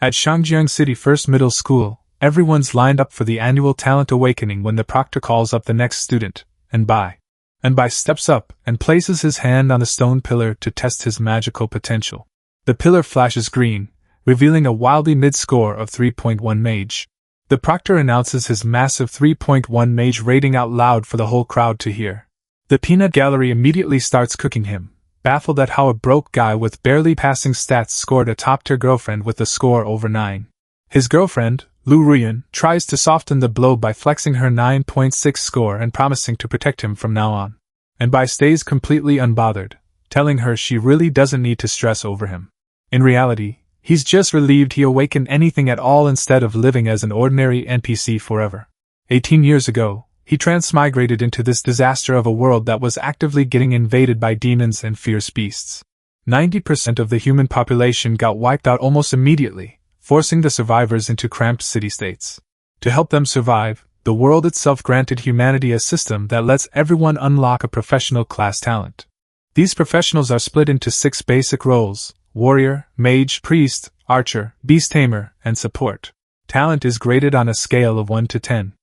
At Shangjiang City First Middle School, everyone's lined up for the annual talent awakening when the proctor calls up the next student, and Bai steps up and places his hand on the stone pillar to test his magical potential. The pillar flashes green, revealing a wildly mid-score of 3.1 mage. The proctor announces his massive 3.1 mage rating out loud for the whole crowd to hear. The peanut gallery immediately starts cooking him, baffled at how a broke guy with barely passing stats scored a top-tier girlfriend with a score over 9. His girlfriend, Lu Ruyan, tries to soften the blow by flexing her 9.6 score and promising to protect him from now on. And Bai stays completely unbothered, telling her she really doesn't need to stress over him. In reality, he's just relieved he awakened anything at all instead of living as an ordinary NPC forever. 18 years ago, he transmigrated into this disaster of a world that was actively getting invaded by demons and fierce beasts. 90% of the human population got wiped out almost immediately, forcing the survivors into cramped city-states. To help them survive, the world itself granted humanity a system that lets everyone unlock a professional class talent. These professionals are split into 6 basic roles: warrior, mage, priest, archer, beast tamer, and support. Talent is graded on a scale of 1 to 10.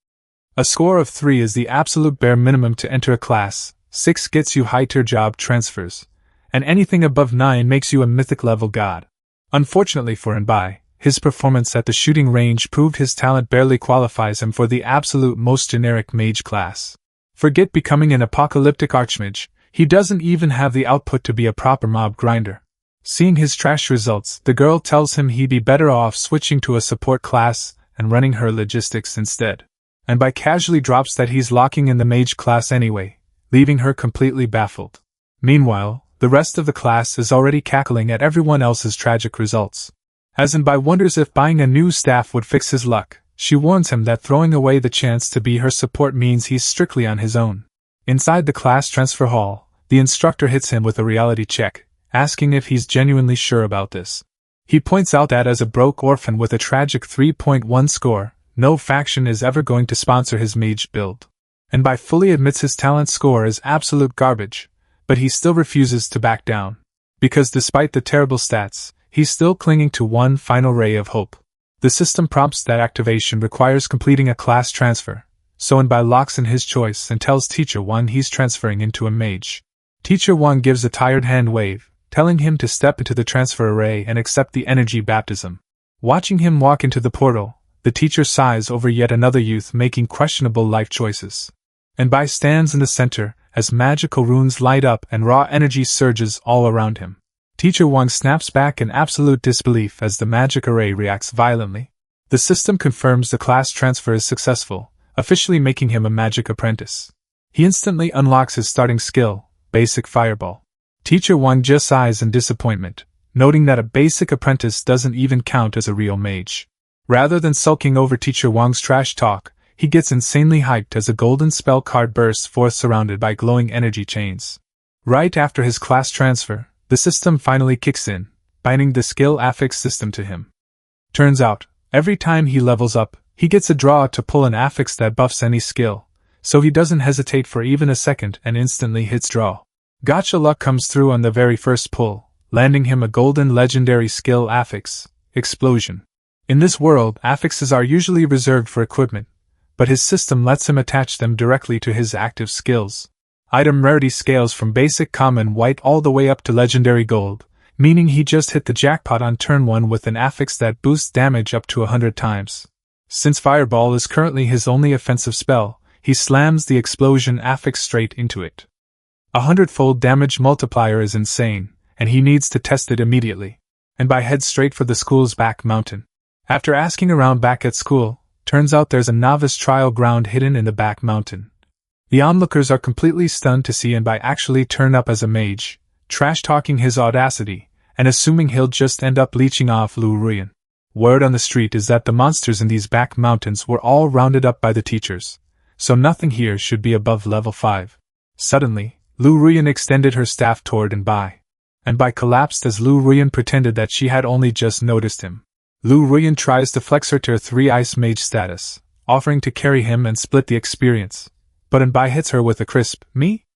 A score of 3 is the absolute bare minimum to enter a class, 6 gets you high-tier job transfers, and anything above 9 makes you a mythic level god. Unfortunately for Bai, his performance at the shooting range proved his talent barely qualifies him for the absolute most generic mage class. Forget becoming an apocalyptic archmage, he doesn't even have the output to be a proper mob grinder. Seeing his trash results, the girl tells him he'd be better off switching to a support class and running her logistics instead. And Bai casually drops that he's locking in the mage class anyway, leaving her completely baffled. Meanwhile, the rest of the class is already cackling at everyone else's tragic results. As Bai wonders if buying a new staff would fix his luck, she warns him that throwing away the chance to be her support means he's strictly on his own. Inside the class transfer hall, the instructor hits him with a reality check, asking if he's genuinely sure about this. He points out that as a broke orphan with a tragic 3.1 score, no faction is ever going to sponsor his mage build. And Bai fully admits his talent score is absolute garbage, but he still refuses to back down. Because despite the terrible stats, he's still clinging to one final ray of hope. The system prompts that activation requires completing a class transfer, so Bai locks in his choice and tells Teacher 1 he's transferring into a mage. Teacher 1 gives a tired hand wave, telling him to step into the transfer array and accept the energy baptism. Watching him walk into the portal, the teacher sighs over yet another youth making questionable life choices. And Bai stands in the center, as magical runes light up and raw energy surges all around him. Teacher Wang snaps back in absolute disbelief as the magic array reacts violently. The system confirms the class transfer is successful, officially making him a magic apprentice. He instantly unlocks his starting skill, Basic Fireball. Teacher Wang just sighs in disappointment, noting that a basic apprentice doesn't even count as a real mage. Rather than sulking over Teacher Wang's trash talk, he gets insanely hyped as a golden spell card bursts forth surrounded by glowing energy chains. Right after his class transfer, the system finally kicks in, binding the skill Affix system to him. Turns out, every time he levels up, he gets a draw to pull an affix that buffs any skill, so he doesn't hesitate for even a second and instantly hits draw. Gotcha luck comes through on the very first pull, landing him a golden legendary skill Affix, Explosion. In this world, affixes are usually reserved for equipment, but his system lets him attach them directly to his active skills. Item rarity scales from basic common white all the way up to legendary gold, meaning he just hit the jackpot on turn 1 with an affix that boosts damage up to 100 times. Since Fireball is currently his only offensive spell, he slams the explosion affix straight into it. 100-fold damage multiplier is insane, and he needs to test it immediately. And Bai heads straight for the school's back mountain. After asking around back at school, turns out there's a novice trial ground hidden in the back mountain. The onlookers are completely stunned to see Bai actually turn up as a mage, trash-talking his audacity, and assuming he'll just end up leeching off Lu Ruyan. Word on the street is that the monsters in these back mountains were all rounded up by the teachers, so nothing here should be above level 5. Suddenly, Lu Ruyan extended her staff toward Bai. Bai collapsed as Lu Ruyan pretended that she had only just noticed him. Lu Ruyan tries to flex her tier 3 ice mage status, offering to carry him and split the experience. But Bai hits her with a crisp, "Me?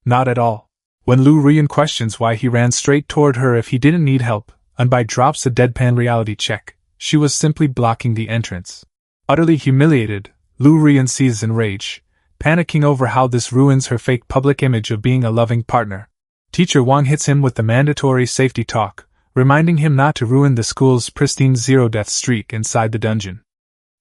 Not at all." When Lu Ruyan questions why he ran straight toward her if he didn't need help, Bai drops a deadpan reality check, she was simply blocking the entrance. Utterly humiliated, Lu Rian seethes in rage, panicking over how this ruins her fake public image of being a loving partner. Teacher Wang hits him with the mandatory safety talk, reminding him not to ruin the school's pristine zero-death streak inside the dungeon.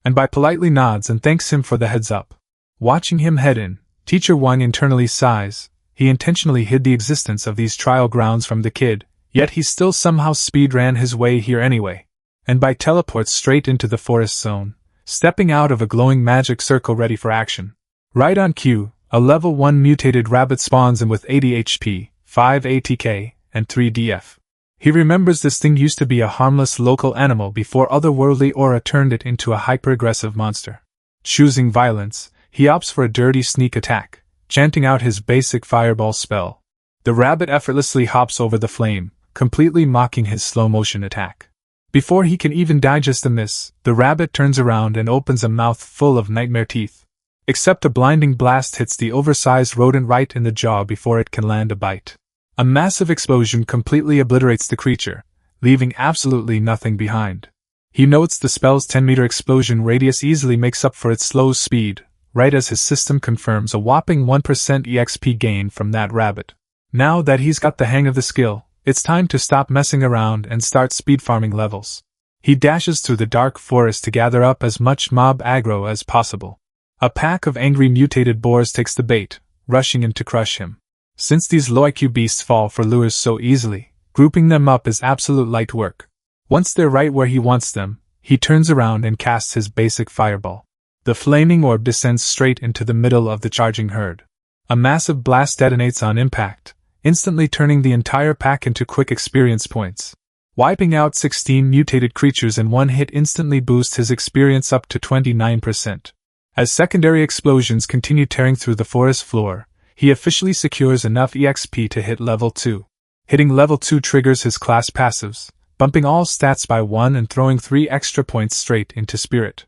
And Bai politely nods and thanks him for the heads-up. Watching him head in, Teacher Wang internally sighs. He intentionally hid the existence of these trial grounds from the kid, yet he still somehow speed-ran his way here anyway. And Bai teleports straight into the forest zone, stepping out of a glowing magic circle ready for action. Right on cue, a level 1 mutated rabbit spawns him with 80 HP, 5 ATK, and 3 DF. He remembers this thing used to be a harmless local animal before otherworldly aura turned it into a hyper-aggressive monster. Choosing violence, he opts for a dirty sneak attack, chanting out his basic fireball spell. The rabbit effortlessly hops over the flame, completely mocking his slow-motion attack. Before he can even digest the miss, the rabbit turns around and opens a mouth full of nightmare teeth. Except a blinding blast hits the oversized rodent right in the jaw before it can land a bite. A massive explosion completely obliterates the creature, leaving absolutely nothing behind. He notes the spell's 10-meter explosion radius easily makes up for its slow speed, right as his system confirms a whopping 1% EXP gain from that rabbit. Now that he's got the hang of the skill, it's time to stop messing around and start speed farming levels. He dashes through the dark forest to gather up as much mob aggro as possible. A pack of angry mutated boars takes the bait, rushing in to crush him. Since these low IQ beasts fall for lures so easily, grouping them up is absolute light work. Once they're right where he wants them, he turns around and casts his basic fireball. The flaming orb descends straight into the middle of the charging herd. A massive blast detonates on impact, instantly turning the entire pack into quick experience points. Wiping out 16 mutated creatures in one hit instantly boosts his experience up to 29%. As secondary explosions continue tearing through the forest floor, he officially secures enough EXP to hit level 2. Hitting level 2 triggers his class passives, bumping all stats by 1 and throwing 3 extra points straight into spirit.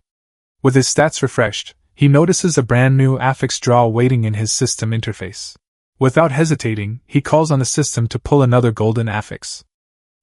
With his stats refreshed, he notices a brand new Affix draw waiting in his system interface. Without hesitating, he calls on the system to pull another golden Affix.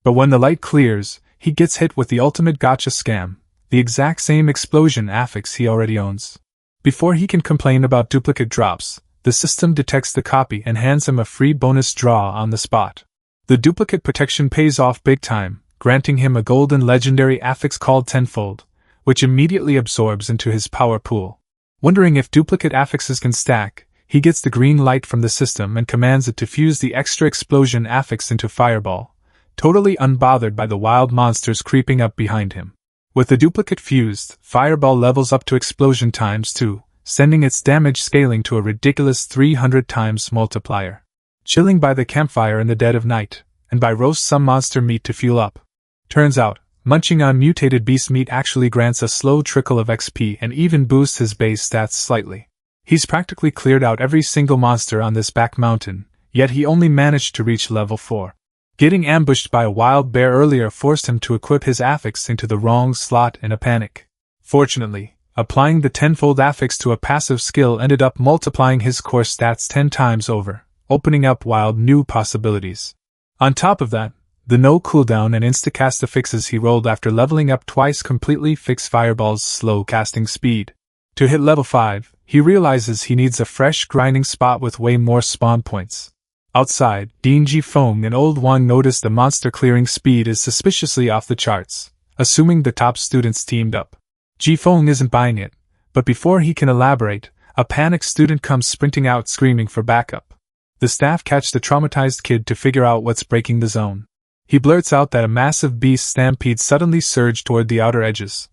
But when the light clears, he gets hit with the ultimate gotcha scam, the exact same explosion Affix he already owns. Before he can complain about duplicate drops, the system detects the copy and hands him a free bonus draw on the spot. The duplicate protection pays off big time, granting him a golden legendary affix called Tenfold, which immediately absorbs into his power pool. Wondering if duplicate affixes can stack, he gets the green light from the system and commands it to fuse the extra explosion affix into Fireball, totally unbothered by the wild monsters creeping up behind him. With the duplicate fused, Fireball levels up to explosion times 2, sending its damage scaling to a ridiculous 300 times multiplier. Chilling by the campfire in the dead of night, and Bai roasts some monster meat to fuel up. Turns out, munching on mutated beast meat actually grants a slow trickle of XP and even boosts his base stats slightly. He's practically cleared out every single monster on this back mountain, yet he only managed to reach level 4. Getting ambushed by a wild bear earlier forced him to equip his affix into the wrong slot in a panic. Fortunately, applying the tenfold affix to a passive skill ended up multiplying his core stats 10 times over, opening up wild new possibilities. On top of that, the no cooldown and instacast affixes he rolled after leveling up twice completely fix Fireball's slow casting speed. To hit level 5, he realizes he needs a fresh grinding spot with way more spawn points. Outside, Dean Jifeng and Old Wang notice the monster clearing speed is suspiciously off the charts, assuming the top students teamed up. Jifeng isn't buying it, but before he can elaborate, a panicked student comes sprinting out screaming for backup. The staff catch the traumatized kid to figure out what's breaking the zone. He blurts out that a massive beast stampede suddenly surged toward the outer edges,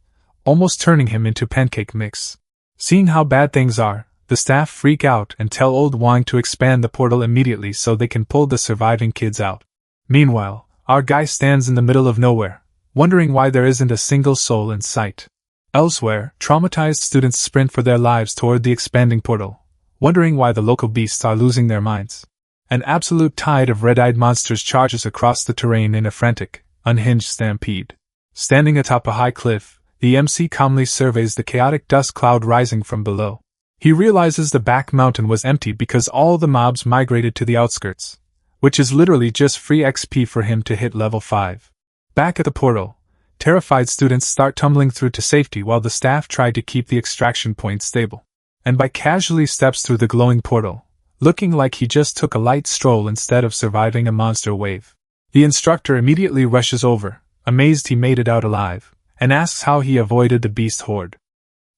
almost turning him into pancake mix. Seeing how bad things are, the staff freak out and tell Old Wang to expand the portal immediately so they can pull the surviving kids out. Meanwhile, our guy stands in the middle of nowhere, wondering why there isn't a single soul in sight. Elsewhere, traumatized students sprint for their lives toward the expanding portal, wondering why the local beasts are losing their minds. An absolute tide of red-eyed monsters charges across the terrain in a frantic, unhinged stampede. Standing atop a high cliff, the MC calmly surveys the chaotic dust cloud rising from below. He realizes the back mountain was empty because all the mobs migrated to the outskirts, which is literally just free XP for him to hit level 5. Back at the portal, Terrified students start tumbling through to safety while the staff try to keep the extraction point stable. And Bai casually steps through the glowing portal, looking like he just took a light stroll instead of surviving a monster wave. The instructor immediately rushes over, amazed he made it out alive, and asks how he avoided the beast horde.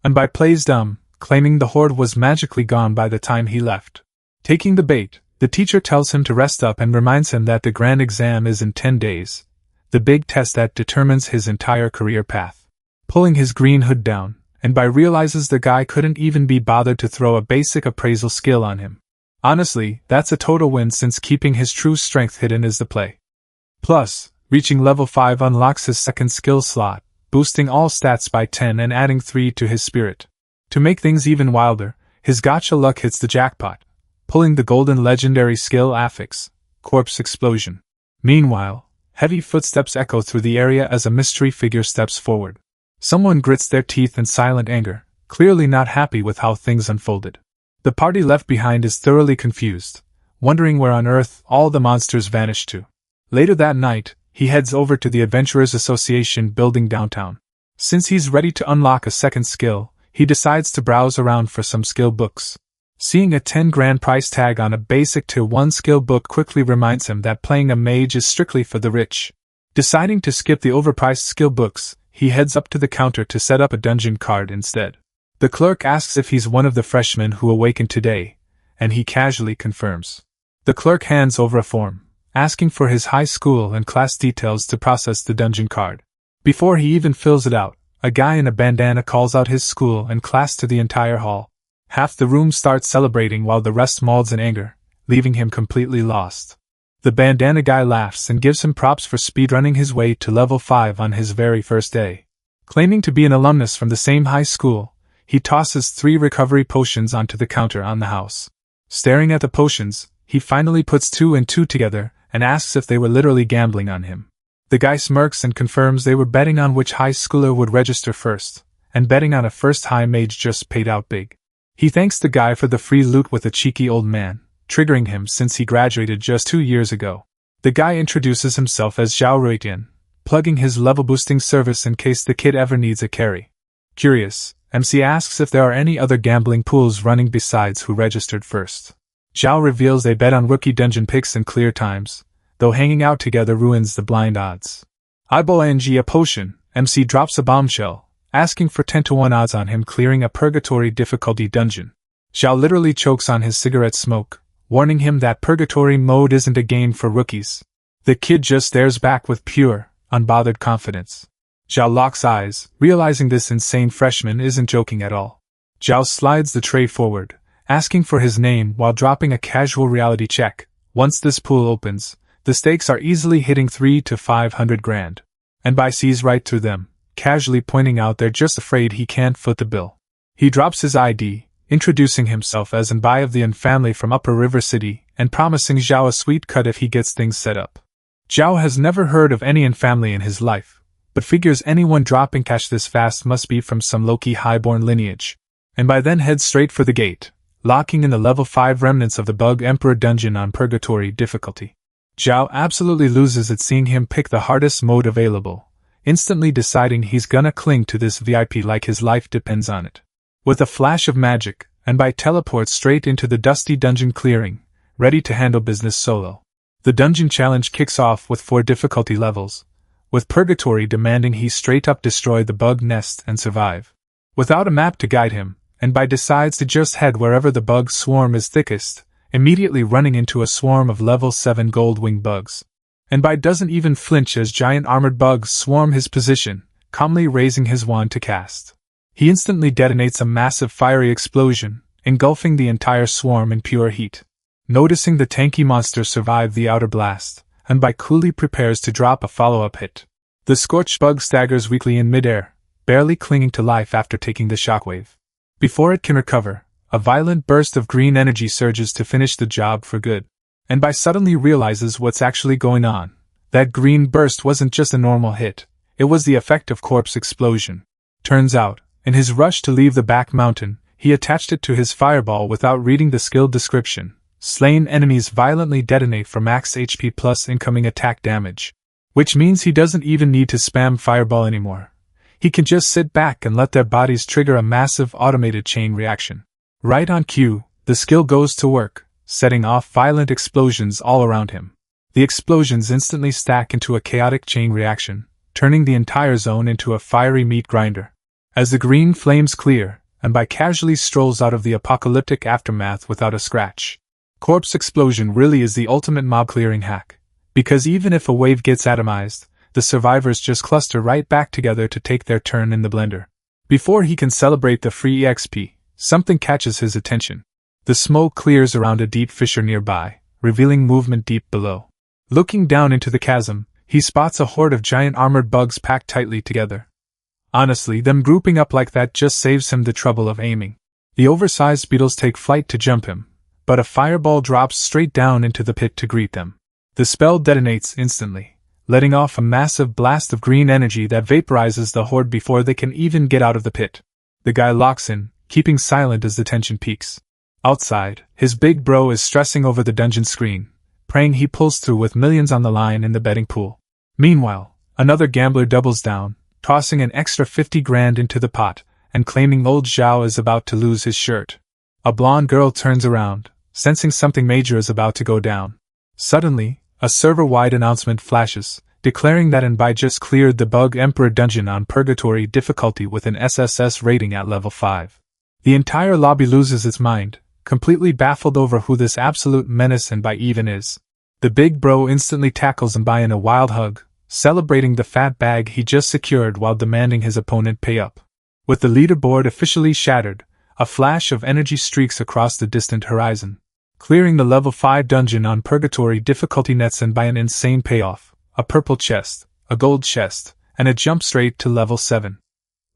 And Bai plays dumb, claiming the horde was magically gone by the time he left. Taking the bait, the teacher tells him to rest up and reminds him that the grand exam is in 10 days, the big test that determines his entire career path. Pulling his green hood down, and Bai realizes the guy couldn't even be bothered to throw a basic appraisal skill on him. Honestly, that's a total win since keeping his true strength hidden is the play. Plus, reaching level 5 unlocks his second skill slot, boosting all stats by 10 and adding 3 to his spirit. To make things even wilder, his gacha luck hits the jackpot, pulling the golden legendary skill Affix, corpse explosion. Meanwhile, heavy footsteps echo through the area as a mystery figure steps forward. Someone grits their teeth in silent anger, clearly not happy with how things unfolded. The party left behind is thoroughly confused, wondering where on earth all the monsters vanished to. Later that night, he heads over to the Adventurers Association building downtown. Since he's ready to unlock a second skill, he decides to browse around for some skill books. Seeing a 10 grand price tag on a basic Tier 1 skill book quickly reminds him that playing a mage is strictly for the rich. Deciding to skip the overpriced skill books, he heads up to the counter to set up a dungeon card instead. The clerk asks if he's one of the freshmen who awakened today, and he casually confirms. The clerk hands over a form, asking for his high school and class details to process the dungeon card. Before he even fills it out, a guy in a bandana calls out his school and class to the entire hall. Half the room starts celebrating while the rest molds in anger, leaving him completely lost. The bandana guy laughs and gives him props for speedrunning his way to level 5 on his very first day. Claiming to be an alumnus from the same high school, he tosses 3 recovery potions onto the counter on the house. Staring at the potions, he finally puts 2 and 2 together and asks if they were literally gambling on him. The guy smirks and confirms they were betting on which high schooler would register first, and betting on a first high mage just paid out big. He thanks the guy for the free loot with a cheeky old man, triggering him since he graduated just 2 years ago. The guy introduces himself as Zhao Ruitian, plugging his level-boosting service in case the kid ever needs a carry. Curious, MC asks if there are any other gambling pools running besides who registered first. Zhao reveals they bet on rookie dungeon picks and clear times, though hanging out together ruins the blind odds. Eyeballing a potion, MC drops a bombshell, asking for 10-to-1 odds on him clearing a Purgatory difficulty dungeon. Zhao literally chokes on his cigarette smoke, warning him that Purgatory mode isn't a game for rookies. The kid just stares back with pure, unbothered confidence. Zhao locks eyes, realizing this insane freshman isn't joking at all. Zhao slides the tray forward, asking for his name while dropping a casual reality check. Once this pool opens, the stakes are easily hitting 300 to 500 grand. And Bai sees right through them, casually pointing out they're just afraid he can't foot the bill. He drops his ID, introducing himself as an Bai of the An family from Upper River City, and promising Zhao a sweet cut if he gets things set up. Zhao has never heard of any An family in his life, but figures anyone dropping cash this fast must be from some low-key highborn lineage. And Bai then heads straight for the gate, locking in the level 5 remnants of the Bug Emperor dungeon on Purgatory difficulty. Zhao absolutely loses at seeing him pick the hardest mode available, instantly deciding he's gonna cling to this VIP like his life depends on it. With a flash of magic, and Bai teleports straight into the dusty dungeon clearing, ready to handle business solo. The dungeon challenge kicks off with 4 difficulty levels, with Purgatory demanding he straight up destroy the bug nest and survive. Without a map to guide him, and Bai decides to just head wherever the bug swarm is thickest, immediately running into a swarm of level 7 gold-winged bugs. And Bai doesn't even flinch as giant armored bugs swarm his position, calmly raising his wand to cast. He instantly detonates a massive fiery explosion, engulfing the entire swarm in pure heat. Noticing the tanky monster survive the outer blast, and Bai coolly prepares to drop a follow-up hit. The scorched bug staggers weakly in midair, barely clinging to life after taking the shockwave. Before it can recover, a violent burst of green energy surges to finish the job for good. And Bai suddenly realizes what's actually going on. That green burst wasn't just a normal hit, it was the effect of corpse explosion. Turns out, in his rush to leave the back mountain, he attached it to his fireball without reading the skill description. Slain enemies violently detonate for max HP plus incoming attack damage. which means he doesn't even need to spam fireball anymore. He can just sit back and let their bodies trigger a massive automated chain reaction. Right on cue, the skill goes to work, setting off violent explosions all around him. The explosions instantly stack into a chaotic chain reaction, turning the entire zone into a fiery meat grinder. As the green flames clear, and Bai casually strolls out of the apocalyptic aftermath without a scratch. Corpse explosion really is the ultimate mob clearing hack, because even if a wave gets atomized, the survivors just cluster right back together to take their turn in the blender. Before he can celebrate the free EXP, something catches his attention. The smoke clears around a deep fissure nearby, revealing movement deep below. Looking down into the chasm, he spots a horde of giant armored bugs packed tightly together. Honestly, them grouping up like that just saves him the trouble of aiming. The oversized beetles take flight to jump him, but a fireball drops straight down into the pit to greet them. The spell detonates instantly, letting off a massive blast of green energy that vaporizes the horde before they can even get out of the pit. The guy locks in, keeping silent as the tension peaks. Outside, his big bro is stressing over the dungeon screen, praying he pulls through with millions on the line in the betting pool. Meanwhile, another gambler doubles down, tossing an extra 50 grand into the pot, and claiming old Zhao is about to lose his shirt. A blonde girl turns around, sensing something major is about to go down. Suddenly, a server-wide announcement flashes, declaring that Bai just cleared the Bug Emperor dungeon on Purgatory difficulty with an SSS rating at level 5. The entire lobby loses its mind, completely baffled over who this absolute menace Bai even is. The big bro instantly tackles Bai in a wild hug, celebrating the fat bag he just secured while demanding his opponent pay up. With the leaderboard officially shattered, a flash of energy streaks across the distant horizon. Clearing the level 5 dungeon on Purgatory difficulty nets Bai an insane payoff, a purple chest, a gold chest, and a jump straight to level 7.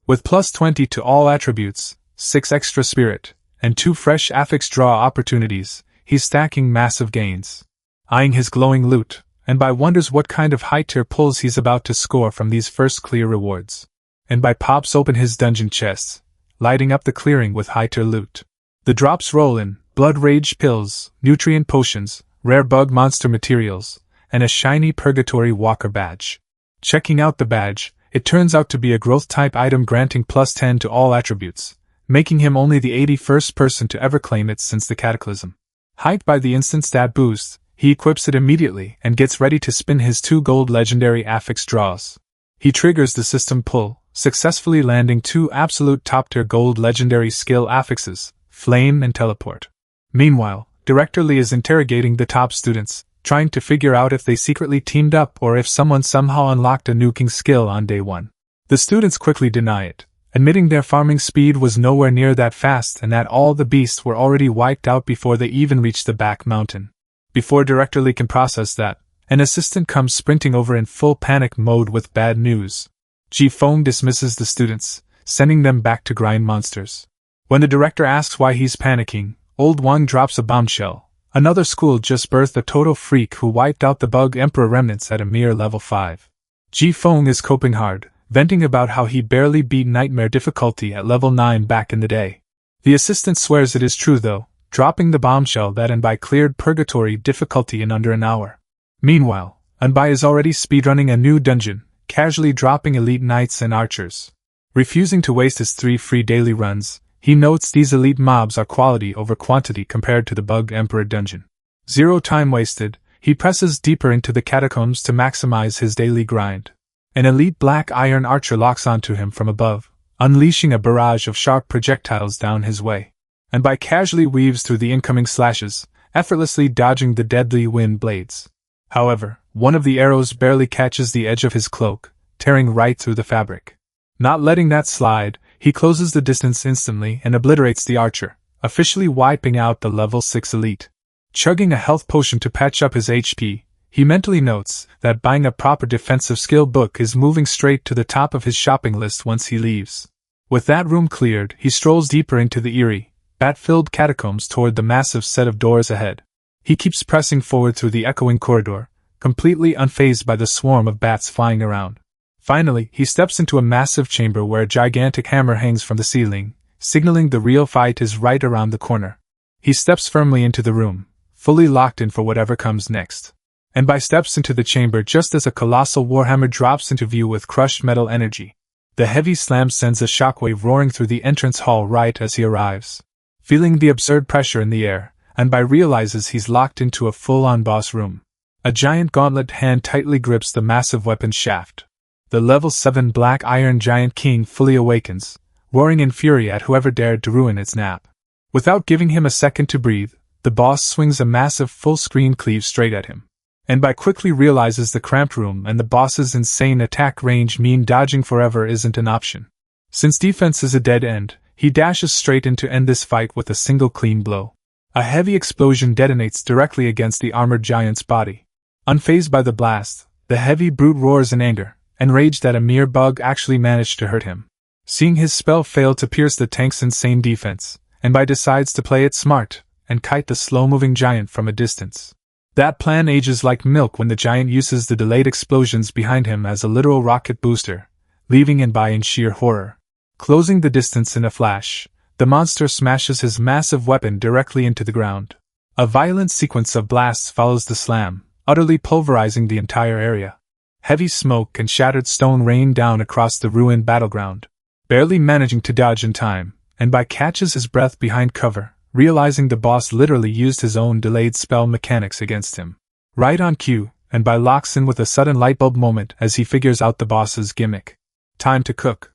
With plus 20 to all attributes, 6 extra spirit, and 2 fresh Affix draw opportunities, he's stacking massive gains. Eyeing his glowing loot, Bai wonders what kind of high-tier pulls he's about to score from these first clear rewards. Bai pops open his dungeon chests, lighting up the clearing with high-tier loot. The drops roll in: blood rage pills, nutrient potions, rare bug monster materials, and a shiny Purgatory Walker badge. Checking out the badge, it turns out to be a growth-type item granting plus 10 to all attributes, making him only the 81st person to ever claim it since the Cataclysm. Hyped by the instant stat boost, he equips it immediately and gets ready to spin his 2 gold legendary Affix draws. He triggers the system pull, successfully landing 2 absolute top-tier gold legendary skill affixes, Flame and Teleport. Meanwhile, Director Lee is interrogating the top students, trying to figure out if they secretly teamed up or if someone somehow unlocked a nuking skill on day 1. The students quickly deny it, admitting their farming speed was nowhere near that fast and that all the beasts were already wiped out before they even reached the back mountain. Before Director Lee can process that, an assistant comes sprinting over in full panic mode with bad news. Ji Feng dismisses the students, sending them back to grind monsters. When the director asks why he's panicking, Old Wang drops a bombshell. Another school just birthed a total freak who wiped out the Bug Emperor remnants at a mere level 5. Ji Feng is coping hard, venting about how he barely beat Nightmare difficulty at level 9 back in the day. The assistant swears it is true though, dropping the bombshell that Bai cleared Purgatory difficulty in under an hour. Meanwhile, Bai is already speedrunning a new dungeon, casually dropping elite knights and archers. Refusing to waste his 3 free daily runs, he notes these elite mobs are quality over quantity compared to the Bug Emperor dungeon. 0 time wasted, he presses deeper into the catacombs to maximize his daily grind. An elite black iron archer locks onto him from above, unleashing a barrage of sharp projectiles down his way. Bai casually weaves through the incoming slashes, effortlessly dodging the deadly wind blades. However, one of the arrows barely catches the edge of his cloak, tearing right through the fabric. Not letting that slide, he closes the distance instantly and obliterates the archer, officially wiping out the level 6 elite. Chugging a health potion to patch up his HP, he mentally notes that buying a proper defensive skill book is moving straight to the top of his shopping list once he leaves. With that room cleared, he strolls deeper into the eerie, bat-filled catacombs toward the massive set of doors ahead. He keeps pressing forward through the echoing corridor, completely unfazed by the swarm of bats flying around. Finally, he steps into a massive chamber where a gigantic hammer hangs from the ceiling, signaling the real fight is right around the corner. He steps firmly into the room, fully locked in for whatever comes next. and by steps into the chamber just as a colossal warhammer drops into view with crushed metal energy. The heavy slam sends a shockwave roaring through the entrance hall right as he arrives. Feeling the absurd pressure in the air, and by realizes he's locked into a full-on boss room. A giant gauntlet hand tightly grips the massive weapon shaft. The level 7 black iron giant king fully awakens, roaring in fury at whoever dared to ruin its nap. Without giving him a second to breathe, the boss swings a massive full-screen cleave straight at him. And by quickly realizes the cramped room and the boss's insane attack range mean dodging forever isn't an option. Since defense is a dead end, he dashes straight in to end this fight with a single clean blow. A heavy explosion detonates directly against the armored giant's body. Unfazed by the blast, the heavy brute roars in anger, enraged that a mere bug actually managed to hurt him. Seeing his spell fail to pierce the tank's insane defense, and by decides to play it smart, and kite the slow-moving giant from a distance. That plan ages like milk when the giant uses the delayed explosions behind him as a literal rocket booster, leaving him by in sheer horror. Closing the distance in a flash, the monster smashes his massive weapon directly into the ground. A violent sequence of blasts follows the slam, utterly pulverizing the entire area. Heavy smoke and shattered stone rain down across the ruined battleground. Barely managing to dodge in time, and by catches his breath behind cover, realizing the boss literally used his own delayed spell mechanics against him. Right on cue, and by locks in with a sudden lightbulb moment as he figures out the boss's gimmick. Time to cook.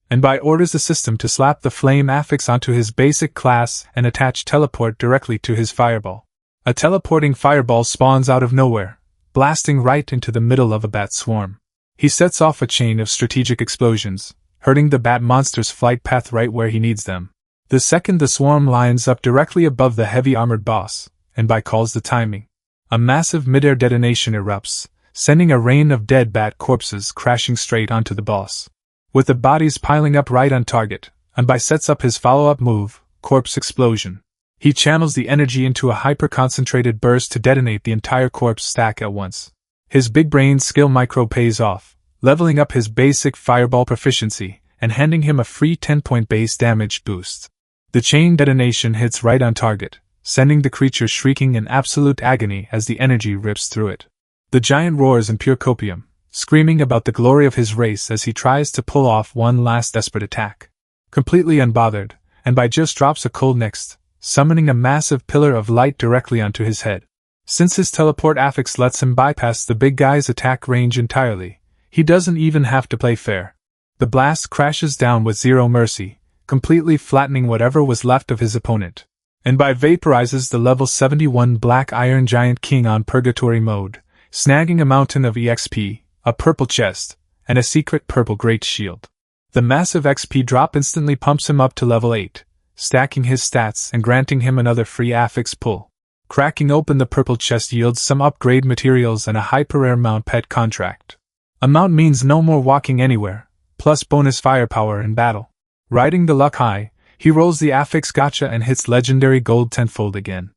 And by orders the system to slap the flame affix onto his basic class and attach teleport directly to his fireball. A teleporting fireball spawns out of nowhere, blasting right into the middle of a bat swarm. He sets off a chain of strategic explosions, hurting the bat monster's flight path right where he needs them. The second the swarm lines up directly above the heavy armored boss, and by calls the timing. A massive mid-air detonation erupts, sending a rain of dead bat corpses crashing straight onto the boss. With the bodies piling up right on target, and by sets up his follow-up move, Corpse Explosion. He channels the energy into a hyper-concentrated burst to detonate the entire corpse stack at once. His big brain skill micro pays off, leveling up his basic fireball proficiency, and handing him a free 10-point base damage boost. The chain detonation hits right on target, sending the creature shrieking in absolute agony as the energy rips through it. The giant roars in pure copium, screaming about the glory of his race as he tries to pull off one last desperate attack. Completely unbothered, and by just drops a cold next, summoning a massive pillar of light directly onto his head. Since his teleport affix lets him bypass the big guy's attack range entirely, he doesn't even have to play fair. The blast crashes down with zero mercy, completely flattening whatever was left of his opponent, and by vaporizes the level 71 black iron giant king on Purgatory mode, snagging a mountain of EXP, a purple chest, and a secret purple great shield. The massive XP drop instantly pumps him up to level 8, stacking his stats and granting him another free affix pull. Cracking open the purple chest yields some upgrade materials and a hyper-rare mount pet contract. A mount means no more walking anywhere, plus bonus firepower in battle. Riding the luck high, he rolls the affix gotcha and hits legendary gold tenfold again.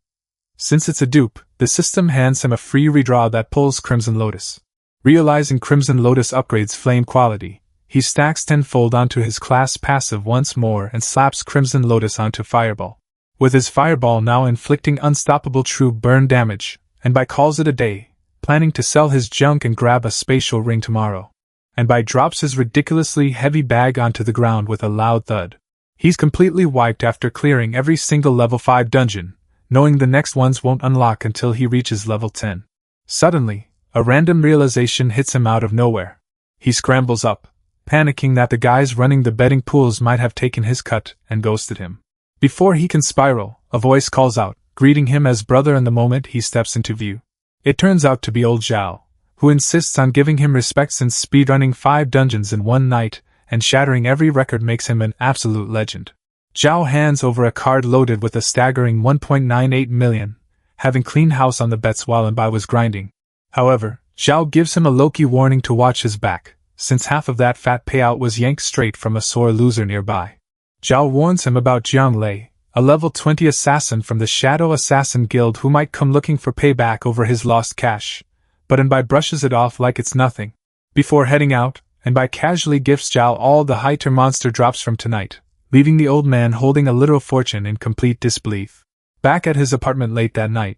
Since it's a dupe, the system hands him a free redraw that pulls Crimson Lotus. Realizing Crimson Lotus upgrades flame quality, he stacks tenfold onto his class passive once more and slaps Crimson Lotus onto Fireball. With his Fireball now inflicting unstoppable true burn damage, and by calls it a day, planning to sell his junk and grab a spatial ring tomorrow. And by drops his ridiculously heavy bag onto the ground with a loud thud. He's completely wiped after clearing every single level 5 dungeon, knowing the next ones won't unlock until he reaches level 10. Suddenly, a random realization hits him out of nowhere. He scrambles up, panicking that the guys running the betting pools might have taken his cut and ghosted him. Before he can spiral, a voice calls out, greeting him as brother in the moment he steps into view. It turns out to be old Zhao, who insists on giving him respect since speedrunning 5 dungeons in one night and shattering every record makes him an absolute legend. Zhao hands over a card loaded with a staggering 1.98 million, having cleaned house on the bets while Mbai was grinding. However, Zhao gives him a low-key warning to watch his back, since half of that fat payout was yanked straight from a sore loser nearby. Zhao warns him about Jiang Lei, a level 20 assassin from the Shadow Assassin Guild who might come looking for payback over his lost cash, but Mbai brushes it off like it's nothing. Before heading out, Mbai casually gifts Zhao all the high-tier monster drops from tonight, leaving the old man holding a literal fortune in complete disbelief. Back at his apartment late that night,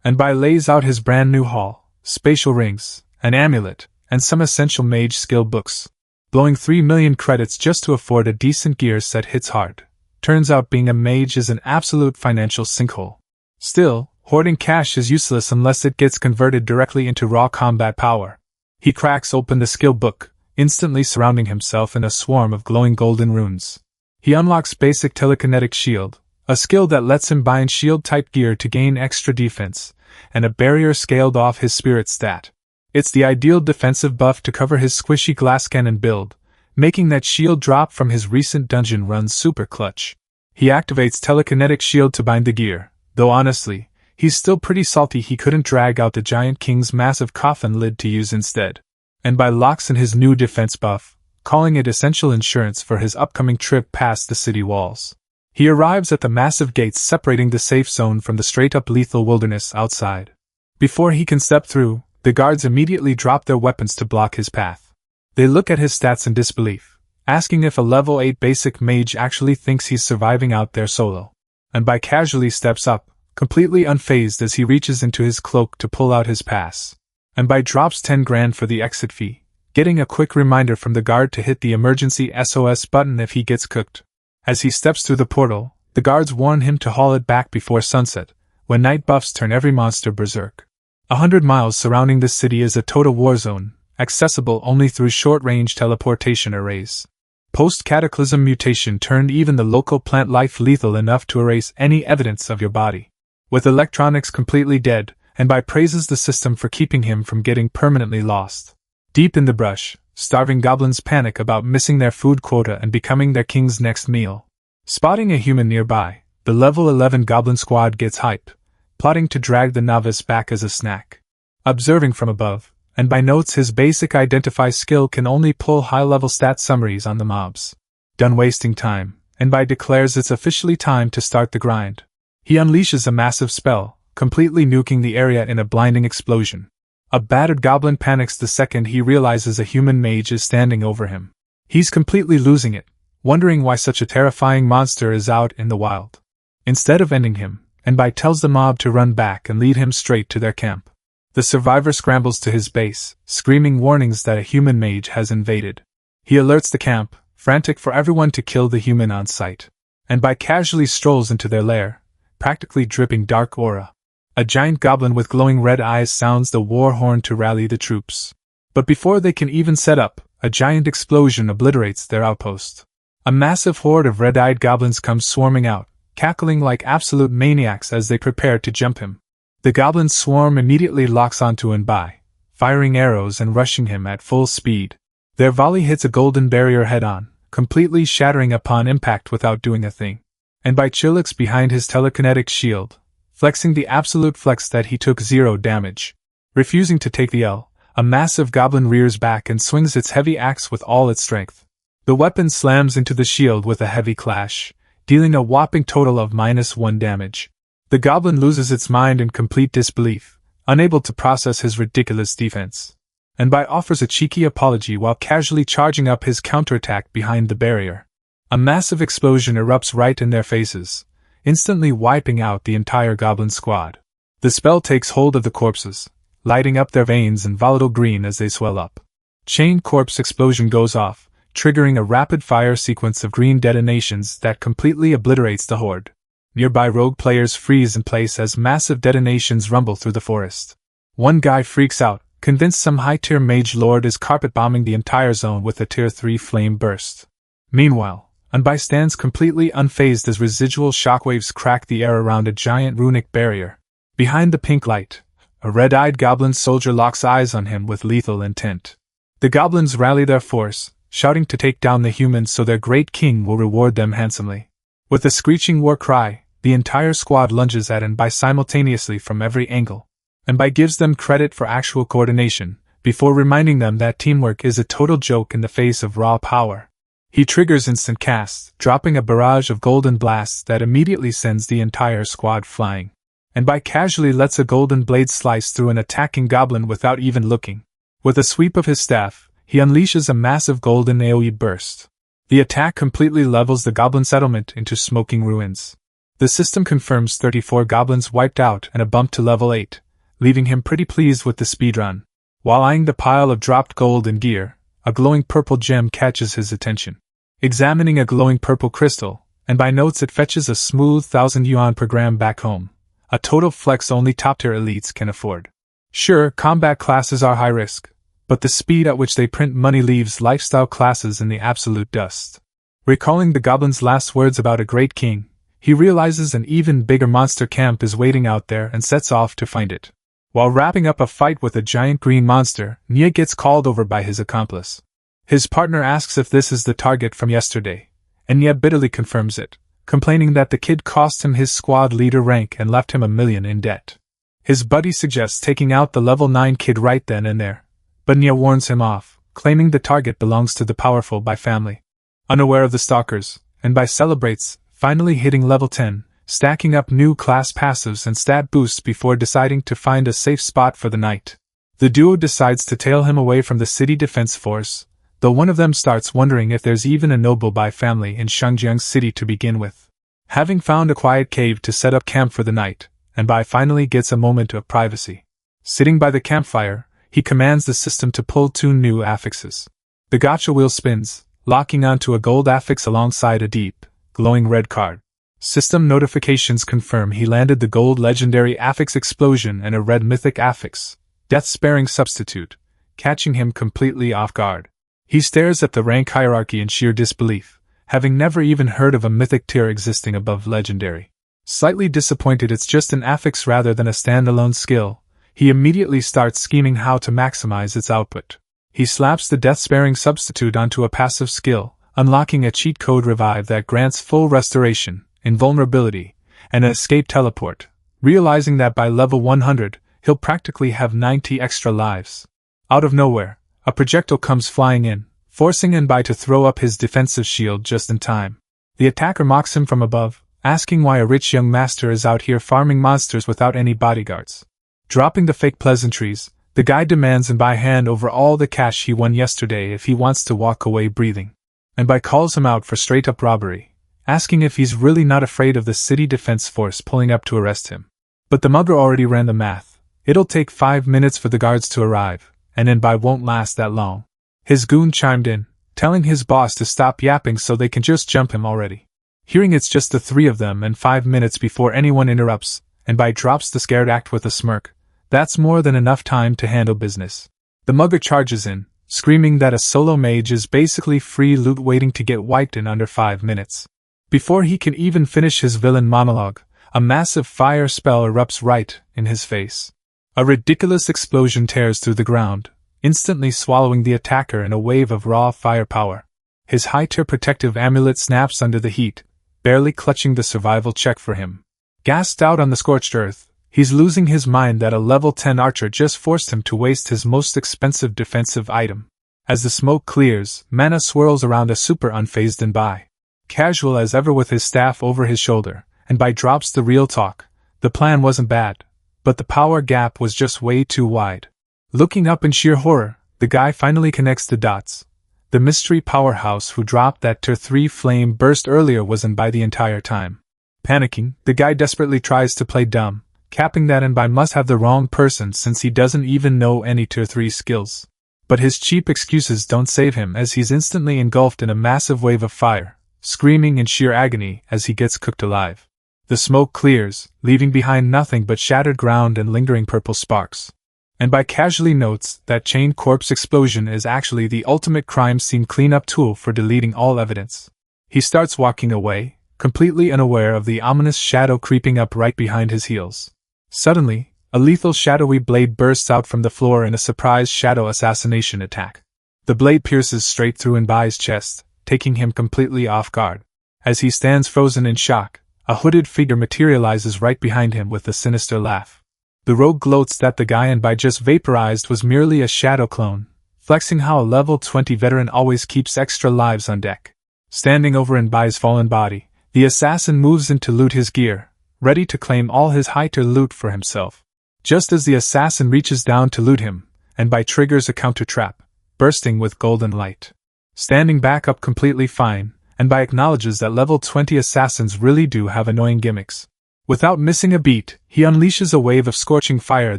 Mbai lays out his brand new haul, spatial rings, an amulet, and some essential mage skill books. Blowing 3 million credits just to afford a decent gear set hits hard. Turns out being a mage is an absolute financial sinkhole. Still, hoarding cash is useless unless it gets converted directly into raw combat power. He cracks open the skill book, instantly surrounding himself in a swarm of glowing golden runes. He unlocks basic telekinetic shield, a skill that lets him bind shield-type gear to gain extra defense, and a barrier scaled off his spirit stat. It's the ideal defensive buff to cover his squishy glass cannon build, making that shield drop from his recent dungeon run super clutch. He activates telekinetic shield to bind the gear, though honestly, he's still pretty salty he couldn't drag out the Giant King's massive coffin lid to use instead. And by locks in his new defense buff, calling it essential insurance for his upcoming trip past the city walls. He arrives at the massive gates separating the safe zone from the straight-up lethal wilderness outside. Before he can step through, the guards immediately drop their weapons to block his path. They look at his stats in disbelief, asking if a level 8 basic mage actually thinks he's surviving out there solo. And Bai casually steps up, completely unfazed as he reaches into his cloak to pull out his pass. And Bai drops 10 grand for the exit fee, getting a quick reminder from the guard to hit the emergency SOS button if he gets cooked. As he steps through the portal, the guards warn him to haul it back before sunset, when night buffs turn every monster berserk. 100 miles surrounding the city is a total war zone, accessible only through short-range teleportation arrays. Post-cataclysm mutation turned even the local plant life lethal enough to erase any evidence of your body. With electronics completely dead, and Bai praises the system for keeping him from getting permanently lost. Deep in the brush, starving goblins panic about missing their food quota and becoming their king's next meal. Spotting a human nearby, the level 11 goblin squad gets hype, plotting to drag the novice back as a snack. Observing from above, and Bai notes his basic identify skill can only pull high-level stat summaries on the mobs. Done wasting time, and Bai declares it's officially time to start the grind. He unleashes a massive spell, completely nuking the area in a blinding explosion. A battered goblin panics the second he realizes a human mage is standing over him. He's completely losing it, wondering why such a terrifying monster is out in the wild. Instead of ending him, and Bai tells the mob to run back and lead him straight to their camp. The survivor scrambles to his base, screaming warnings that a human mage has invaded. He alerts the camp, frantic for everyone to kill the human on sight. And Bai casually strolls into their lair, practically dripping dark aura. A giant goblin with glowing red eyes sounds the war horn to rally the troops. But before they can even set up, a giant explosion obliterates their outpost. A massive horde of red-eyed goblins comes swarming out, cackling like absolute maniacs as they prepare to jump him. The goblin swarm immediately locks onto Bai, firing arrows and rushing him at full speed. Their volley hits a golden barrier head-on, completely shattering upon impact without doing a thing. And Bai chillax behind his telekinetic shield, flexing the absolute flex that he took 0 damage. Refusing to take the L, a massive goblin rears back and swings its heavy axe with all its strength. The weapon slams into the shield with a heavy clash, dealing a whopping total of -1 damage. The goblin loses its mind in complete disbelief, unable to process his ridiculous defense. And Bai offers a cheeky apology while casually charging up his counterattack behind the barrier. A massive explosion erupts right in their faces, instantly wiping out the entire goblin squad. The spell takes hold of the corpses, lighting up their veins in volatile green as they swell up. Chain corpse explosion goes off, triggering a rapid-fire sequence of green detonations that completely obliterates the horde. Nearby rogue players freeze in place as massive detonations rumble through the forest. One guy freaks out, convinced some high-tier mage lord is carpet-bombing the entire zone with a tier 3 flame burst. Meanwhile, Bai stands completely unfazed as residual shockwaves crack the air around a giant runic barrier. Behind the pink light, a red-eyed goblin soldier locks eyes on him with lethal intent. The goblins rally their force, shouting to take down the humans so their great king will reward them handsomely. With a screeching war cry, the entire squad lunges at Bai simultaneously from every angle. Bai gives them credit for actual coordination, before reminding them that teamwork is a total joke in the face of raw power. He triggers instant casts, dropping a barrage of golden blasts that immediately sends the entire squad flying. Bai casually lets a golden blade slice through an attacking goblin without even looking. With a sweep of his staff, he unleashes a massive golden AoE burst. The attack completely levels the goblin settlement into smoking ruins. The system confirms 34 goblins wiped out and a bump to level 8, leaving him pretty pleased with the speedrun. While eyeing the pile of dropped gold and gear, a glowing purple gem catches his attention. Examining a glowing purple crystal, and by notes it fetches a smooth 1,000 yuan per gram back home, a total flex only top-tier elites can afford. Sure, combat classes are high risk, but the speed at which they print money leaves lifestyle classes in the absolute dust. Recalling the goblin's last words about a great king, he realizes an even bigger monster camp is waiting out there and sets off to find it. While wrapping up a fight with a giant green monster, Nia gets called over by his accomplice. His partner asks if this is the target from yesterday, and Nia bitterly confirms it, complaining that the kid cost him his squad leader rank and left him $1 million in debt. His buddy suggests taking out the level 9 kid right then and there, but Nia warns him off, claiming the target belongs to the powerful by family. Unaware of the stalkers, and by celebrates, finally hitting level 10, stacking up new class passives and stat boosts before deciding to find a safe spot for the night. The duo decides to tail him away from the city defense force, though one of them starts wondering if there's even a noble by family in Shangjiang City to begin with. Having found a quiet cave to set up camp for the night, and Bai finally gets a moment of privacy. Sitting by the campfire, he commands the system to pull 2 new affixes. The gacha wheel spins, locking onto a gold affix alongside a deep, glowing red card. System notifications confirm he landed the gold legendary affix explosion and a red mythic affix, death-sparing substitute, catching him completely off guard. He stares at the rank hierarchy in sheer disbelief, having never even heard of a mythic tier existing above legendary. Slightly disappointed it's just an affix rather than a standalone skill, he immediately starts scheming how to maximize its output. He slaps the death-sparing substitute onto a passive skill, unlocking a cheat code revive that grants full restoration, invulnerability, and an escape teleport, realizing that by level 100, he'll practically have 90 extra lives. Out of nowhere, a projectile comes flying in, forcing Enbai to throw up his defensive shield just in time. The attacker mocks him from above, asking why a rich young master is out here farming monsters without any bodyguards. Dropping the fake pleasantries, the guy demands Enbai hand over all the cash he won yesterday if he wants to walk away breathing. Enbai calls him out for straight-up robbery, asking if he's really not afraid of the city defense force pulling up to arrest him. But the mugger already ran the math. It'll take 5 minutes for the guards to arrive, and Enbai won't last that long. His goon chimed in, telling his boss to stop yapping so they can just jump him already. Hearing it's just the 3 of them and 5 minutes before anyone interrupts, Enbai drops the scared act with a smirk. That's more than enough time to handle business. The mugger charges in, screaming that a solo mage is basically free loot waiting to get wiped in under 5 minutes. Before he can even finish his villain monologue, a massive fire spell erupts right in his face. A ridiculous explosion tears through the ground, instantly swallowing the attacker in a wave of raw firepower. His high-tier protective amulet snaps under the heat, barely clutching the survival check for him. Gassed out on the scorched earth, he's losing his mind that a level 10 archer just forced him to waste his most expensive defensive item. As the smoke clears, mana swirls around a super unfazed Enbai. Casual as ever with his staff over his shoulder, Enbai drops the real talk. The plan wasn't bad, but the power gap was just way too wide. Looking up in sheer horror, the guy finally connects the dots. The mystery powerhouse who dropped that tier 3 flame burst earlier wasn't by the entire time. Panicking, the guy desperately tries to play dumb, capping that Enbai must have the wrong person since he doesn't even know any tier 3 skills. But his cheap excuses don't save him as he's instantly engulfed in a massive wave of fire, screaming in sheer agony as he gets cooked alive. The smoke clears, leaving behind nothing but shattered ground and lingering purple sparks. Enbai casually notes that chain corpse explosion is actually the ultimate crime scene cleanup tool for deleting all evidence. He starts walking away, completely unaware of the ominous shadow creeping up right behind his heels. Suddenly, a lethal shadowy blade bursts out from the floor in a surprise shadow assassination attack. The blade pierces straight through Enbai's chest, taking him completely off guard. As he stands frozen in shock, a hooded figure materializes right behind him with a sinister laugh. The rogue gloats that the guy Enbai just vaporized was merely a shadow clone, flexing how a level 20 veteran always keeps extra lives on deck. Standing over Enbai's fallen body, the assassin moves in to loot his gear, ready to claim all his high-tier loot for himself. Just as the assassin reaches down to loot him, Enbai triggers a counter trap, bursting with golden light. Standing back up completely fine, Enbai acknowledges that level 20 assassins really do have annoying gimmicks. Without missing a beat, he unleashes a wave of scorching fire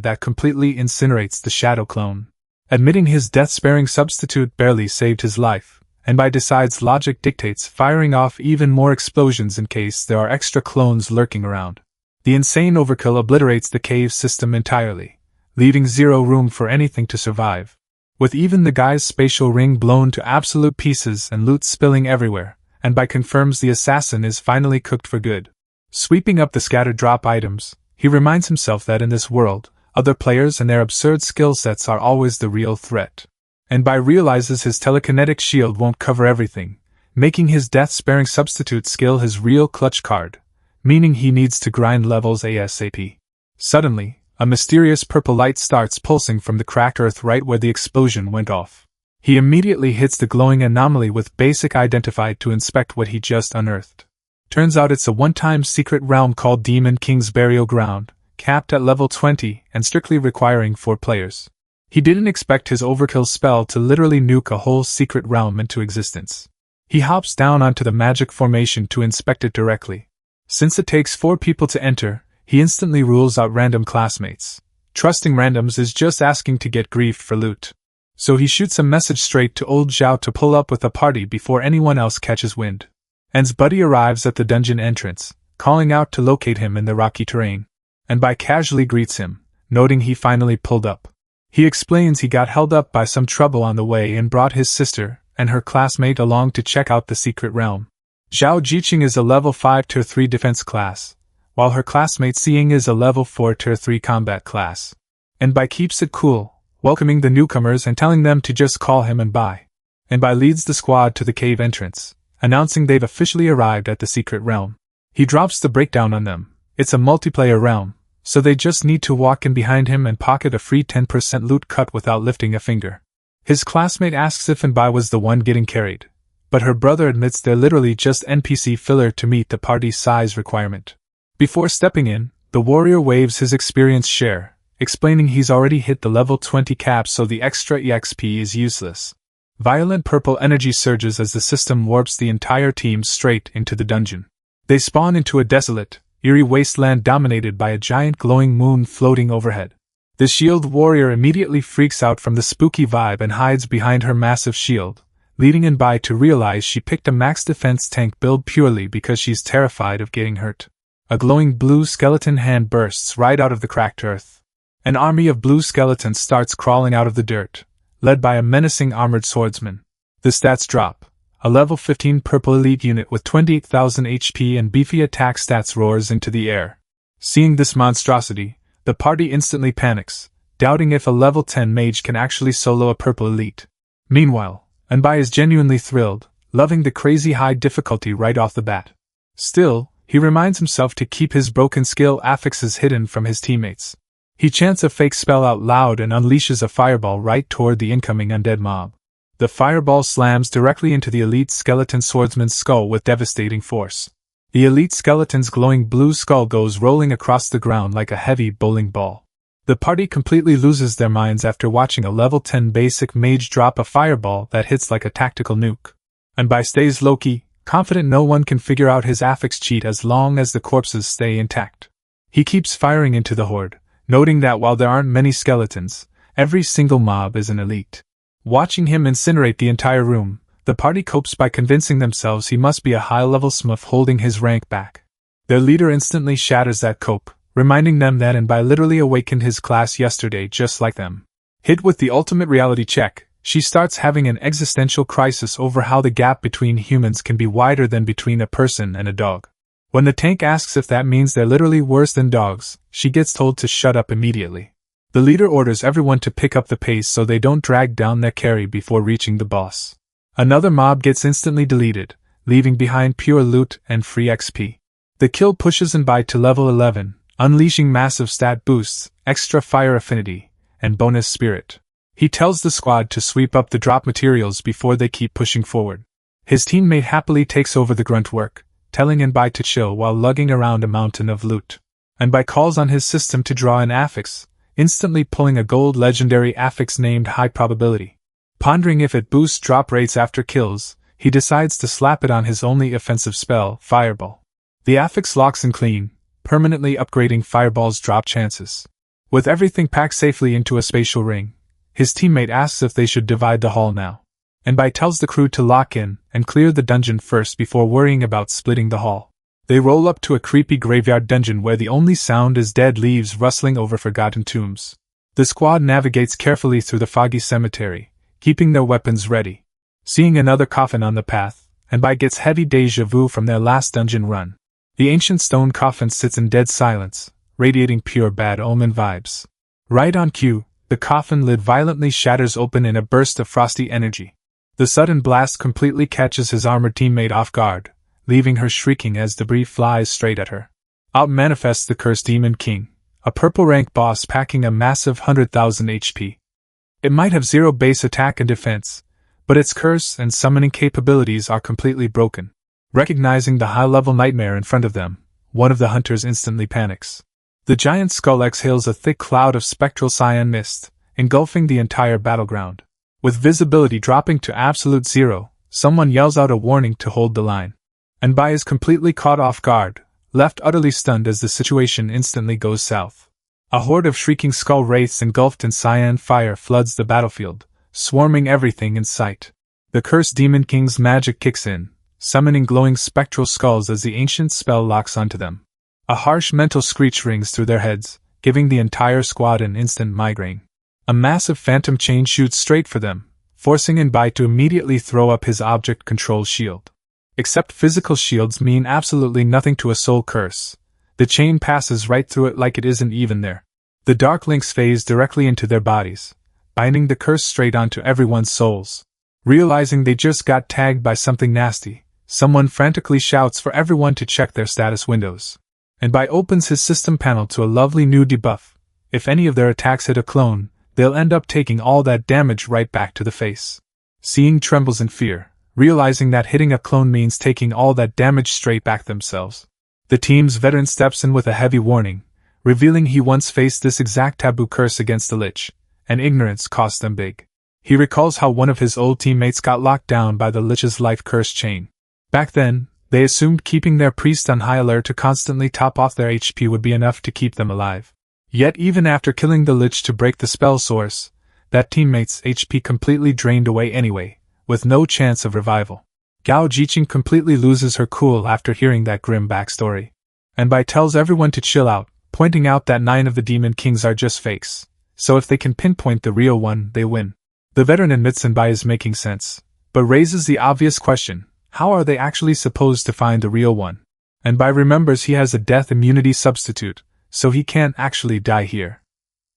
that completely incinerates the shadow clone. Admitting his death-sparing substitute barely saved his life, and decides logic dictates firing off even more explosions in case there are extra clones lurking around. The insane overkill obliterates the cave system entirely, leaving zero room for anything to survive. With even the guy's spatial ring blown to absolute pieces and loot spilling everywhere, and confirms the assassin is finally cooked for good. Sweeping up the scattered drop items, he reminds himself that in this world, other players and their absurd skill sets are always the real threat. And realizes his telekinetic shield won't cover everything, making his death-sparing substitute skill his real clutch card, meaning he needs to grind levels ASAP. Suddenly, a mysterious purple light starts pulsing from the cracked earth right where the explosion went off. He immediately hits the glowing anomaly with basic identified to inspect what he just unearthed. Turns out it's a one-time secret realm called Demon King's Burial Ground, capped at level 20 and strictly requiring 4 players. He didn't expect his overkill spell to literally nuke a whole secret realm into existence. He hops down onto the magic formation to inspect it directly. Since it takes 4 people to enter, he instantly rules out random classmates. Trusting randoms is just asking to get griefed for loot. So he shoots a message straight to old Zhao to pull up with a party before anyone else catches wind. An's buddy arrives at the dungeon entrance, calling out to locate him in the rocky terrain, and casually greets him, noting he finally pulled up. He explains he got held up by some trouble on the way and brought his sister and her classmate along to check out the secret realm. Zhao Jiqing is a level 5 tier 3 defense class, while her classmate Xiying is a level 4 tier 3 combat class. And keeps it cool, welcoming the newcomers and telling them to just call him and leads the squad to the cave entrance, announcing they've officially arrived at the secret realm. He drops the breakdown on them. It's a multiplayer realm, so they just need to walk in behind him and pocket a free 10% loot cut without lifting a finger. His classmate asks if Anbai was the one getting carried, but her brother admits they're literally just NPC filler to meet the party's size requirement. Before stepping in, the warrior waves his experience share, explaining he's already hit the level 20 cap so the extra EXP is useless. Violent purple energy surges as the system warps the entire team straight into the dungeon. They spawn into a desolate, eerie wasteland dominated by a giant glowing moon floating overhead. The shield warrior immediately freaks out from the spooky vibe and hides behind her massive shield, leading Anbai to realize she picked a max defense tank build purely because she's terrified of getting hurt. A glowing blue skeleton hand bursts right out of the cracked earth. An army of blue skeletons starts crawling out of the dirt, led by a menacing armored swordsman. The stats drop. A level 15 purple elite unit with 28,000 HP and beefy attack stats roars into the air. Seeing this monstrosity, the party instantly panics, doubting if a level 10 mage can actually solo a purple elite. Meanwhile, Anbai is genuinely thrilled, loving the crazy high difficulty right off the bat. Still, he reminds himself to keep his broken skill affixes hidden from his teammates. He chants a fake spell out loud and unleashes a fireball right toward the incoming undead mob. The fireball slams directly into the elite skeleton swordsman's skull with devastating force. The elite skeleton's glowing blue skull goes rolling across the ground like a heavy bowling ball. The party completely loses their minds after watching a level 10 basic mage drop a fireball that hits like a tactical nuke. Anbai stays low-key, confident no one can figure out his affix cheat as long as the corpses stay intact. He keeps firing into the horde, noting that while there aren't many skeletons, every single mob is an elite. Watching him incinerate the entire room, the party copes by convincing themselves he must be a high-level smurf holding his rank back. Their leader instantly shatters that cope, reminding them that Anbai literally awakened his class yesterday just like them. Hit with the ultimate reality check, she starts having an existential crisis over how the gap between humans can be wider than between a person and a dog. When the tank asks if that means they're literally worse than dogs, she gets told to shut up immediately. The leader orders everyone to pick up the pace so they don't drag down their carry before reaching the boss. Another mob gets instantly deleted, leaving behind pure loot and free XP. The kill pushes Anbai to level 11, unleashing massive stat boosts, extra fire affinity, and bonus spirit. He tells the squad to sweep up the drop materials before they keep pushing forward. His teammate happily takes over the grunt work, telling Anbai to chill while lugging around a mountain of loot. Anbai calls on his system to draw an affix, instantly pulling a gold legendary affix named High Probability. Pondering if it boosts drop rates after kills, he decides to slap it on his only offensive spell, Fireball. The affix locks in clean, permanently upgrading Fireball's drop chances. With everything packed safely into a spatial ring, his teammate asks if they should divide the hall now. And Bai tells the crew to lock in and clear the dungeon first before worrying about splitting the hall. They roll up to a creepy graveyard dungeon where the only sound is dead leaves rustling over forgotten tombs. The squad navigates carefully through the foggy cemetery, keeping their weapons ready. Seeing another coffin on the path, and Bai gets heavy déjà vu from their last dungeon run. The ancient stone coffin sits in dead silence, radiating pure bad omen vibes. Right on cue, the coffin lid violently shatters open in a burst of frosty energy. The sudden blast completely catches his armored teammate off guard, leaving her shrieking as debris flies straight at her. Out manifests the cursed Demon King, a purple rank boss packing a massive 100,000 HP. It might have zero base attack and defense, but its curse and summoning capabilities are completely broken. Recognizing the high-level nightmare in front of them, one of the hunters instantly panics. The giant skull exhales a thick cloud of spectral cyan mist, engulfing the entire battleground. With visibility dropping to absolute zero, someone yells out a warning to hold the line. And Bai is completely caught off guard, left utterly stunned as the situation instantly goes south. A horde of shrieking skull wraiths engulfed in cyan fire floods the battlefield, swarming everything in sight. The cursed Demon King's magic kicks in, summoning glowing spectral skulls as the ancient spell locks onto them. A harsh mental screech rings through their heads, giving the entire squad an instant migraine. A massive phantom chain shoots straight for them, forcing in Bai to immediately throw up his object control shield. Except physical shields mean absolutely nothing to a soul curse. The chain passes right through it like it isn't even there. The dark links phase directly into their bodies, binding the curse straight onto everyone's souls. Realizing they just got tagged by something nasty, someone frantically shouts for everyone to check their status windows. And Bai opens his system panel to a lovely new debuff. If any of their attacks hit a clone, they'll end up taking all that damage right back to the face. Seeing trembles in fear, realizing that hitting a clone means taking all that damage straight back themselves. The team's veteran steps in with a heavy warning, revealing he once faced this exact taboo curse against the Lich, and ignorance cost them big. He recalls how one of his old teammates got locked down by the Lich's life curse chain. Back then, they assumed keeping their priest on high alert to constantly top off their HP would be enough to keep them alive. Yet even after killing the Lich to break the spell source, that teammate's HP completely drained away anyway, with no chance of revival. Gao Jiqing completely loses her cool after hearing that grim backstory. And Bai tells everyone to chill out, pointing out that 9 of the Demon Kings are just fakes, so if they can pinpoint the real one, they win. The veteran admits Bai is making sense, but raises the obvious question, how are they actually supposed to find the real one? And Bai remembers he has a death immunity substitute, so he can't actually die here.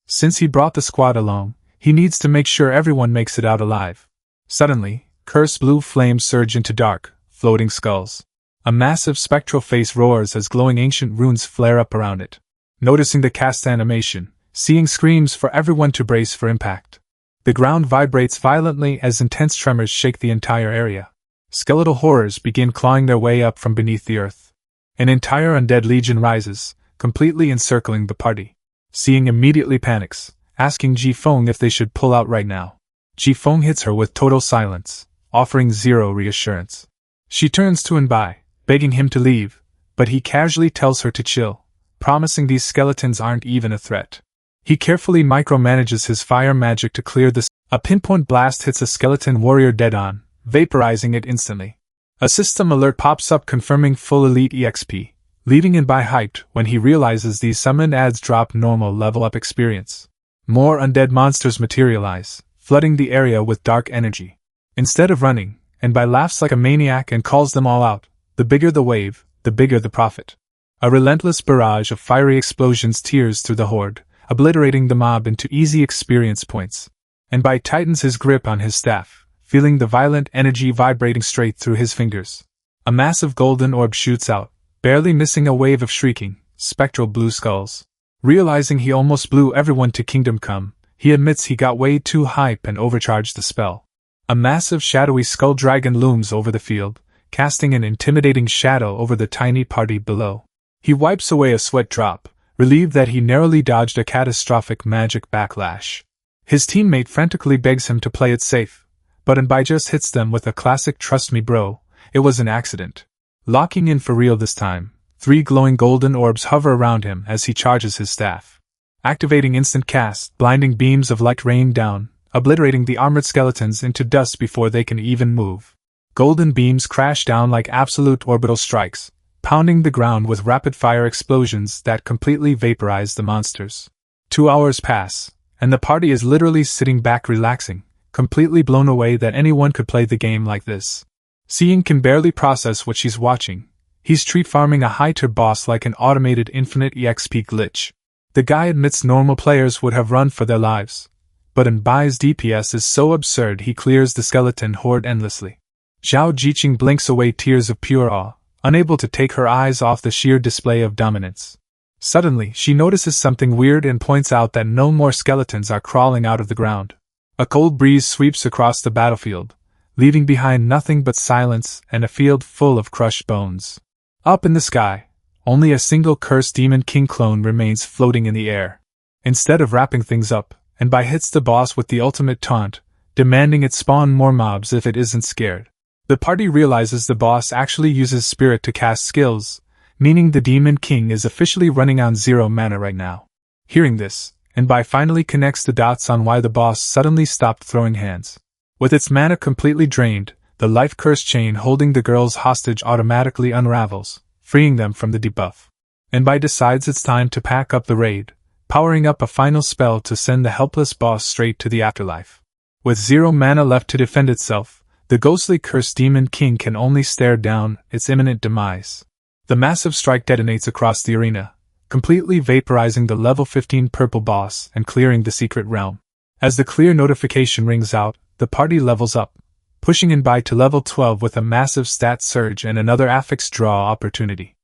Since he brought the squad along, he needs to make sure everyone makes it out alive. Suddenly, cursed blue flames surge into dark, floating skulls. A massive spectral face roars as glowing ancient runes flare up around it. Noticing the cast animation, seeing screams for everyone to brace for impact. The ground vibrates violently as intense tremors shake the entire area. Skeletal horrors begin clawing their way up from beneath the earth. An entire undead legion rises, completely encircling the party. Seeing immediately panics, asking Ji Feng if they should pull out right now. Ji Feng hits her with total silence, offering zero reassurance. She turns to Bai, begging him to leave, but he casually tells her to chill, promising these skeletons aren't even a threat. He carefully micromanages his fire magic to clear the. A pinpoint blast hits a skeleton warrior dead on, vaporizing it instantly. A system alert pops up confirming full elite EXP, leaving Bai hyped when he realizes these summoned adds drop normal level up experience. More undead monsters materialize, flooding the area with dark energy. Instead of running, Bai laughs like a maniac and calls them all out. The bigger the wave, the bigger the profit. A relentless barrage of fiery explosions tears through the horde, obliterating the mob into easy experience points. Bai tightens his grip on his staff, feeling the violent energy vibrating straight through his fingers. A massive golden orb shoots out, barely missing a wave of shrieking, spectral blue skulls. Realizing he almost blew everyone to Kingdom Come, he admits he got way too hype and overcharged the spell. A massive shadowy skull dragon looms over the field, casting an intimidating shadow over the tiny party below. He wipes away a sweat drop, relieved that he narrowly dodged a catastrophic magic backlash. His teammate frantically begs him to play it safe, but Bai just hits them with a classic "trust me bro, it was an accident." Locking in for real this time, 3 glowing golden orbs hover around him as he charges his staff. Activating instant cast, blinding beams of light rain down, obliterating the armored skeletons into dust before they can even move. Golden beams crash down like absolute orbital strikes, pounding the ground with rapid-fire explosions that completely vaporize the monsters. 2 hours pass, and the party is literally sitting back relaxing, completely blown away that anyone could play the game like this. Seeing can barely process what she's watching. He's treat farming a high-tier boss like an automated infinite EXP glitch. The guy admits normal players would have run for their lives, but Bai's DPS is so absurd he clears the skeleton horde endlessly. Zhao Jiqing blinks away tears of pure awe, unable to take her eyes off the sheer display of dominance. Suddenly, she notices something weird and points out that no more skeletons are crawling out of the ground. A cold breeze sweeps across the battlefield, leaving behind nothing but silence and a field full of crushed bones. Up in the sky, only a single cursed Demon King clone remains floating in the air. Instead of wrapping things up, Bai hits the boss with the ultimate taunt, demanding it spawn more mobs if it isn't scared. The party realizes the boss actually uses spirit to cast skills, meaning the Demon King is officially running on 0 mana right now. Hearing this, Bai finally connects the dots on why the boss suddenly stopped throwing hands. With its mana completely drained, the life curse chain holding the girls hostage automatically unravels, freeing them from the debuff. Bai decides it's time to pack up the raid, powering up a final spell to send the helpless boss straight to the afterlife. With 0 mana left to defend itself, the ghostly cursed Demon King can only stare down its imminent demise. The massive strike detonates across the arena, completely vaporizing the level 15 purple boss and clearing the secret realm. As the clear notification rings out, the party levels up, pushing Bai to level 12 with a massive stat surge and another Affix draw opportunity.